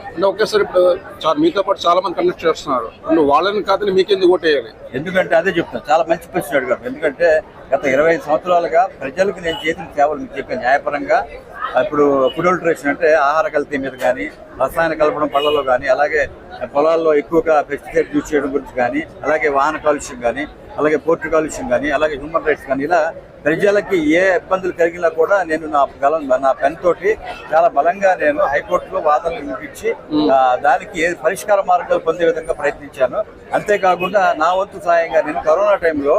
అంటే ఒకేసారి ఇప్పుడు మీతో పాటు చాలా మంది కండక్ట్ చేస్తున్నారు. నువ్వు వాళ్ళని కాదని మీకెందుకు ఓటేయాలి? ఎందుకంటే అదే చెప్తాను, చాలా మంచి ప్రశ్న అడిగారు. ఎందుకంటే గత 25 సంవత్సరాలుగా ప్రజలకు నేను చేసిన సేవలు మీకు చెప్పాను. న్యాయపరంగా ఇప్పుడు ఫుడ్ అల్టరేషన్ అంటే ఆహార కల్తీ మీద కానీ, రసాయన కలపడం పళ్ళలో కానీ, అలాగే పొలాల్లో ఎక్కువగా పెస్టిసైడ్ యూజ్ చేయడం గురించి కానీ, అలాగే వాహన కాలుష్యం కానీ, అలాగే పోర్టు కాలుష్యం కానీ, అలాగే హ్యూమన్ రైట్స్ కానీ, ఇలా ప్రజలకి ఏ ఇబ్బందులు కలిగినా కూడా నేను నా పెన్ తోటి చాలా బలంగా నేను హైకోర్టులో వాదనలు వినిపించి దానికి పరిష్కార మార్గాలు పొందే విధంగా ప్రయత్నించాను. అంతేకాకుండా నా వంతు సాయంగా నేను కరోనా టైంలో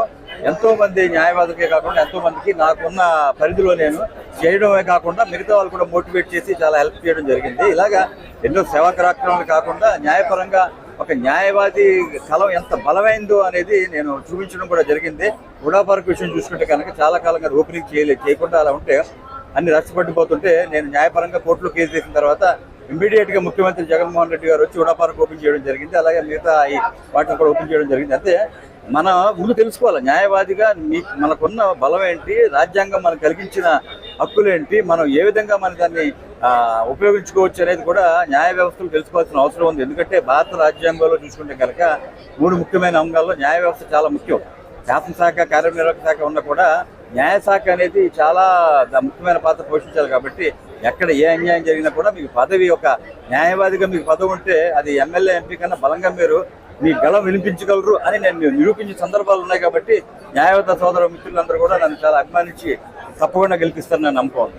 ఎంతో మంది న్యాయవాదులకే కాకుండా ఎంతో మందికి నాకున్న పరిధిలో నేను చేయడమే కాకుండా మిగతా వాళ్ళు కూడా మోటివేట్ చేసి చాలా హెల్ప్ చేయడం జరిగింది. ఇలాగా ఎన్నో సేవా కార్యక్రమాలు కాకుండా న్యాయపరంగా ఒక న్యాయవాది కలం ఎంత బలమైందో అనేది నేను చూపించడం కూడా జరిగింది. హుడా పార్క్ విషయం చూసుకుంటే కనుక చాలా కాలంగా ఓపెనింగ్ చేయకుండా అలా ఉంటే అన్ని రచ్చపట్టిపోతుంటే నేను న్యాయపరంగా కోర్టులో కేసు వేసిన తర్వాత ఇమ్మీడియట్గా ముఖ్యమంత్రి జగన్మోహన్ రెడ్డి గారు వచ్చి హుడా పార్క్ ఓపెన్ చేయడం జరిగింది. అలాగే మిగతా ఈ వాటిని కూడా ఓపెన్ చేయడం జరిగింది. అయితే మన ముందు తెలుసుకోవాలి, న్యాయవాదిగా మనకున్న బలం ఏంటి, రాజ్యాంగం మనకు కలిగించిన హక్కులేంటి, మనం ఏ విధంగా మన దాన్ని ఉపయోగించుకోవచ్చు అనేది కూడా న్యాయ వ్యవస్థలు తెలుసుకోవాల్సిన అవసరం ఉంది. ఎందుకంటే భారత రాజ్యాంగంలో చూసుకుంటే కనుక 3 ముఖ్యమైన అంగాల్లో న్యాయ వ్యవస్థ చాలా ముఖ్యం. శాసనశాఖ, కార్యనిర్వాహక శాఖ ఉన్నా కూడా న్యాయశాఖ అనేది చాలా ముఖ్యమైన పాత్ర పోషించాలి. కాబట్టి ఎక్కడ ఏ అన్యాయం జరిగినా కూడా మీకు పదవి, ఒక న్యాయవాదిగా మీకు పదవి ఉంటే అది ఎమ్మెల్యే, ఎంపీ కన్నా బలంగా మీరు మీ గళం వినిపించగలరు అని నేను నిరూపించిన సందర్భాలు ఉన్నాయి. కాబట్టి న్యాయవాద సోదర మిత్రులందరూ కూడా నన్ను చాలా అభిమానించి తప్పకుండా గెలిపిస్తారని నమ్మకం.